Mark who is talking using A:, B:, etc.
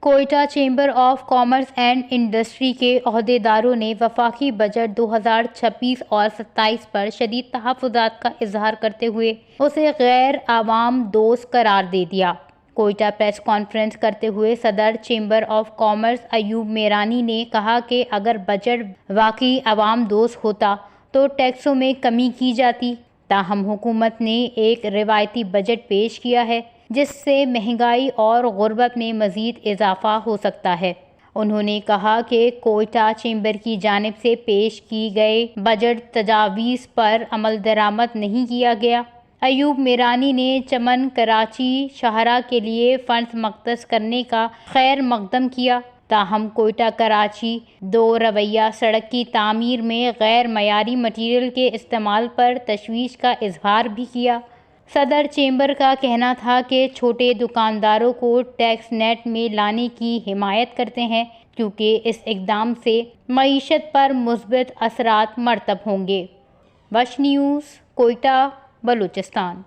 A: Quetta chamber of commerce and industry کے عہدیداروں نے وفاقی بجٹ 2026 اور 27 پر شدید تحفظات کا اظہار کرتے ہوئے اسے غیر عوام دوست قرار دے دیا۔ کوئٹہ پریس کانفرنس کرتے ہوئے صدر chamber of commerce Ayub Mirani نے کہا کہ اگر بجٹ واقعی عوام دوست ہوتا تو ٹیکسوں میں کمی کی جاتی، تاہم حکومت نے ایک روایتی بجٹ پیش کیا ہے جس سے مہنگائی اور غربت میں مزید اضافہ ہو سکتا ہے۔ انہوں نے کہا کہ کوئٹہ چیمبر کی جانب سے پیش کی گئے بجٹ تجاویز پر عمل درآمد نہیں کیا گیا۔ ایوب میرانی نے چمن کراچی شاہراہ کے لیے فنڈز مختص کرنے کا خیر مقدم کیا، تاہم کوئٹہ کراچی دو رویہ سڑک کی تعمیر میں غیر معیاری مٹیریل کے استعمال پر تشویش کا اظہار بھی کیا۔ صدر چیمبر کا کہنا تھا کہ چھوٹے دکانداروں کو ٹیکس نیٹ میں لانے کی حمایت کرتے ہیں کیونکہ اس اقدام سے معیشت پر مثبت اثرات مرتب ہوں گے۔ وش نیوز، کوئٹہ، بلوچستان۔